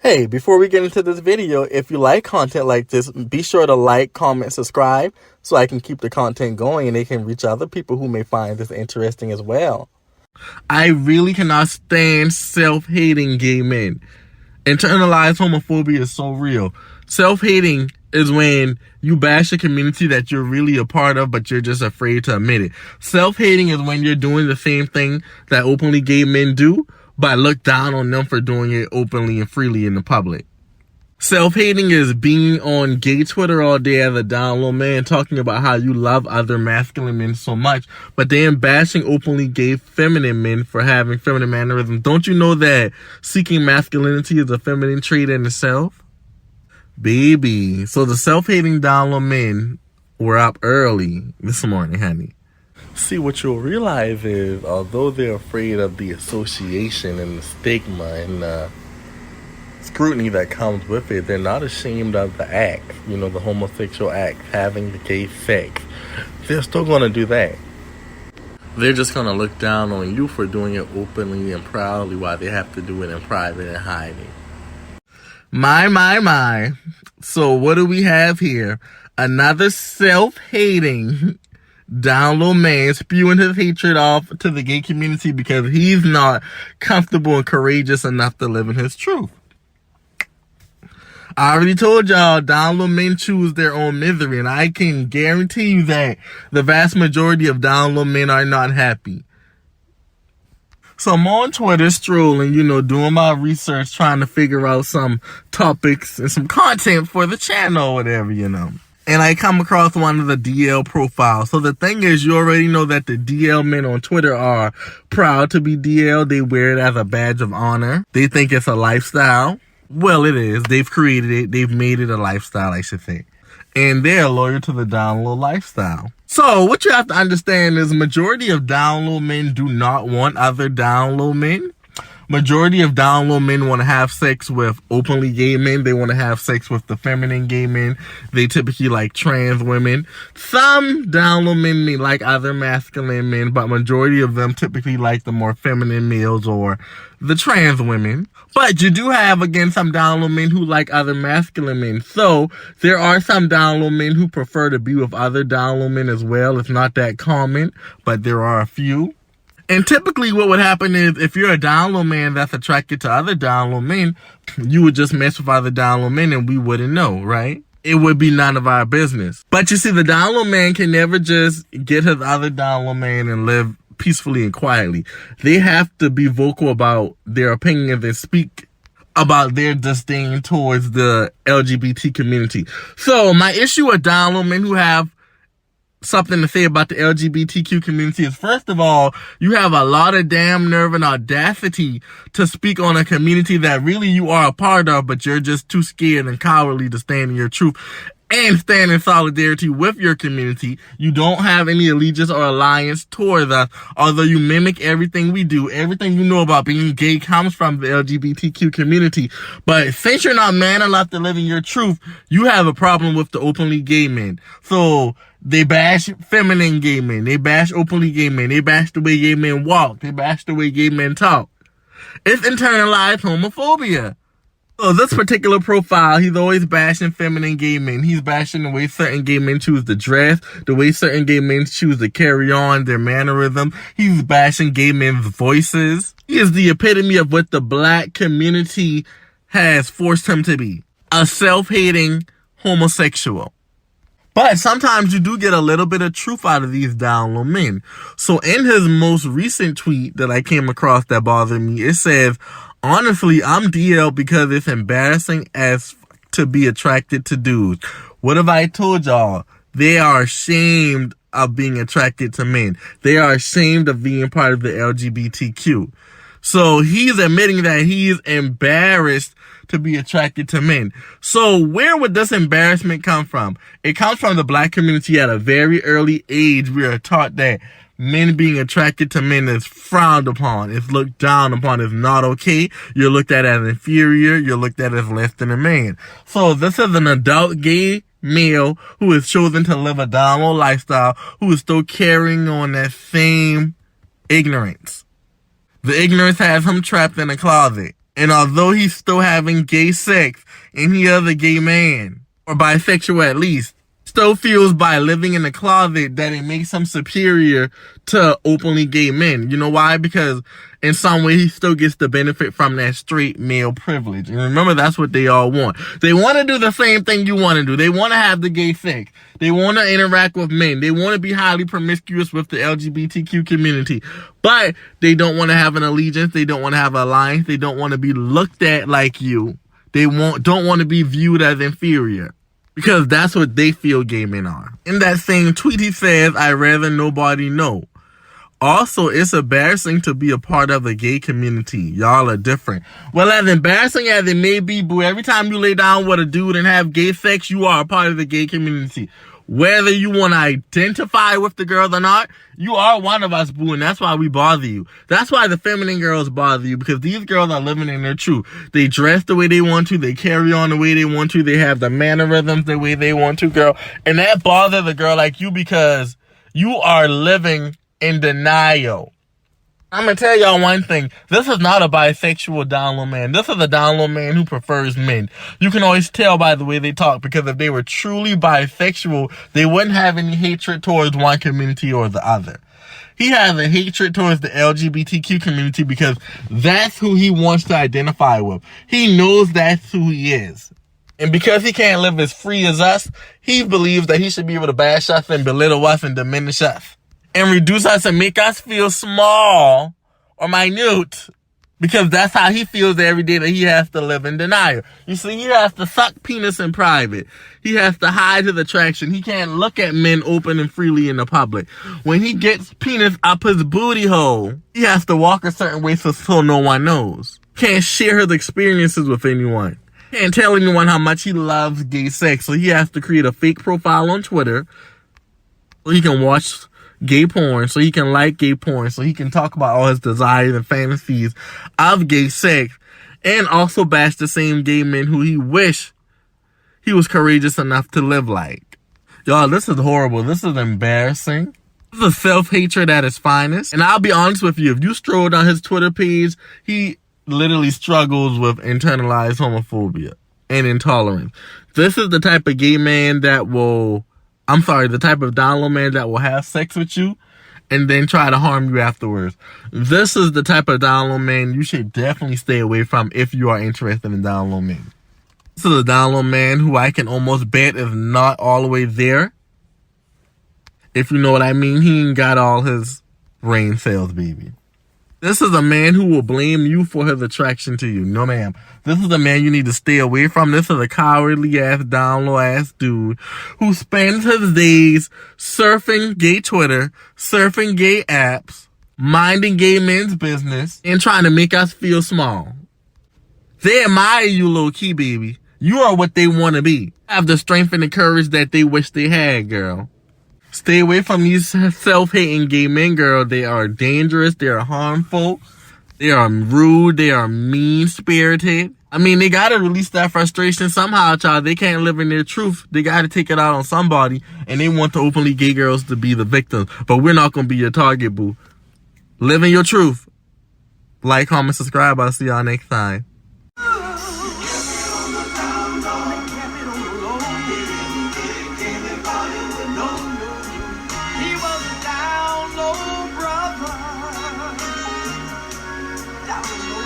Hey, before we get into this video, if you like content like this, be sure to like, comment, subscribe so I can keep the content going and it can reach other people who may find this interesting as well. I really cannot stand self-hating gay men. Internalized homophobia is so real. Self-hating is when you bash a community that you're really a part of, but you're just afraid to admit it. Self-hating is when you're doing the same thing that openly gay men do, but look down on them for doing it openly and freely in the public. Self-hating is being on gay Twitter all day as a down low man talking about how you love other masculine men so much, but then bashing openly gay feminine men for having feminine mannerisms. Don't you know that seeking masculinity is a feminine trait in itself? Baby. So the self-hating down low men were up early this morning, honey. See, what you'll realize is, although they're afraid of the association and the stigma and the scrutiny that comes with it, they're not ashamed of the act, the homosexual act, having the gay sex. They're still going to do that. They're just going to look down on you for doing it openly and proudly while they have to do it in private and hiding. My. So what do we have here? Another self-hating down low man spewing his hatred off to the gay community because he's not comfortable and courageous enough to live in his truth. I already told y'all, down low men choose their own misery, and I can guarantee you that the vast majority of down low men are not happy. So I'm on Twitter strolling, doing my research, trying to figure out some topics and some content for the channel or whatever, And I come across one of the DL profiles. So the thing is, you already know that the DL men on Twitter are proud to be DL. They wear it as a badge of honor. They think it's a lifestyle. Well, it is. They've created it. They've made it a lifestyle, I should say. And they're loyal to the down low lifestyle. So what you have to understand is the majority of down low men do not want other down low men. Majority of down low men want to have sex with openly gay men. They want to have sex with the feminine gay men. They typically like trans women. Some down low men may like other masculine men, but majority of them typically like the more feminine males or the trans women. But you do have, again, some down low men who like other masculine men. So there are some down low men who prefer to be with other down low men as well. It's not that common, but there are a few. And typically what would happen is if you're a down low man that's attracted to other down low men, you would just mess with other down low men and we wouldn't know, right? It would be none of our business. But you see, the down low man can never just get his other down low man and live peacefully and quietly. They have to be vocal about their opinions and speak about their disdain towards the LGBT community. So my issue with down low men who have something to say about the LGBTQ community is, first of all, you have a lot of damn nerve and audacity to speak on a community that really you are a part of, but you're just too scared and cowardly to stand in your truth and stand in solidarity with your community. You don't have any allegiance or alliance towards us, although you mimic everything we do. Everything you know about being gay comes from the LGBTQ community. But since you're not man enough to live in your truth, you have a problem with the openly gay men. So they bash feminine gay men. They bash openly gay men. They bash the way gay men walk. They bash the way gay men talk. It's internalized homophobia. So this particular profile, he's always bashing feminine gay men. He's bashing the way certain gay men choose to dress, the way certain gay men choose to carry on, their mannerism. He's bashing gay men's voices. He is the epitome of what the black community has forced him to be. A self-hating homosexual. But sometimes you do get a little bit of truth out of these down low men. So in his most recent tweet that I came across that bothered me, it says, honestly, I'm DL because it's embarrassing as to be attracted to dudes. What have I told y'all? They are ashamed of being attracted to men. They are ashamed of being part of the LGBTQ. So he's admitting that he is embarrassed to be attracted to men. So where would this embarrassment come from? It comes from the black community at a very early age. We are taught that men being attracted to men is frowned upon. It's looked down upon. It's not okay. You're looked at as inferior. You're looked at as less than a man. So this is an adult gay male who has chosen to live a down low lifestyle, who is still carrying on that same ignorance. The ignorance has him trapped in a closet. And although he's still having gay sex and he is a gay man, or bisexual at least, still feels by living in the closet that it makes him superior to openly gay men. You know why? Because in some way he still gets the benefit from that straight male privilege. And remember, that's what they all want. They want to do the same thing you want to do. They want to have the gay sex. They want to interact with men. They want to be highly promiscuous with the LGBTQ community. But they don't want to have an allegiance. They don't want to have an alliance. They don't want to be looked at like you. They don't want to be viewed as inferior. Because that's what they feel gay men are. In that same tweet, he says, "I'd rather nobody know." Also, it's embarrassing to be a part of the gay community. Y'all are different. Well, as embarrassing as it may be, boo, every time you lay down with a dude and have gay sex, you are a part of the gay community. Whether you want to identify with the girl or not, you are one of us, boo, and that's why we bother you. That's why the feminine girls bother you, because these girls are living in their truth. They dress the way they want to. They carry on the way they want to. They have the mannerisms the way they want to, girl. And that bothers a girl like you because you are living in denial. I'm going to tell y'all one thing. This is not a bisexual down low man. This is a down low man who prefers men. You can always tell by the way they talk, because if they were truly bisexual, they wouldn't have any hatred towards one community or the other. He has a hatred towards the LGBTQ community because that's who he wants to identify with. He knows that's who he is. And because he can't live as free as us, he believes that he should be able to bash us and belittle us and diminish us and reduce us and make us feel small or minute, because that's how he feels every day that he has to live in denial. You see, he has to suck penis in private. He has to hide his attraction. He can't look at men open and freely in the public. When he gets penis up his booty hole, he has to walk a certain way so no one knows. Can't share his experiences with anyone. Can't tell anyone how much he loves gay sex. So he has to create a fake profile on Twitter so he can watch gay porn, so he can like gay porn, so he can talk about all his desires and fantasies of gay sex, and also bash the same gay men who he wish he was courageous enough to live like. Y'all, this is horrible. This is embarrassing. This is self-hatred at its finest. And I'll be honest with you, if you stroll down his Twitter page, he literally struggles with internalized homophobia and intolerance. This is the type of gay man that will... the type of down low man that will have sex with you and then try to harm you afterwards. This is the type of down low man you should definitely stay away from if you are interested in down low men. This is a down low man who I can almost bet is not all the way there. If you know what I mean, he ain't got all his brain cells, baby. This is a man who will blame you for his attraction to you. No, ma'am. This is a man you need to stay away from. This is a cowardly-ass, down-low-ass dude who spends his days surfing gay Twitter, surfing gay apps, minding gay men's business, and trying to make us feel small. They admire you, low-key, baby. You are what they want to be. Have the strength and the courage that they wish they had, girl. Stay away from these self-hating gay men, girl. They are dangerous. They are harmful. They are rude. They are mean-spirited. I mean, they got to release that frustration somehow, child. They can't live in their truth. They got to take it out on somebody. And they want the openly gay girls to be the victims. But we're not going to be your target, boo. Live in your truth. Like, comment, subscribe. I'll see y'all next time. Down low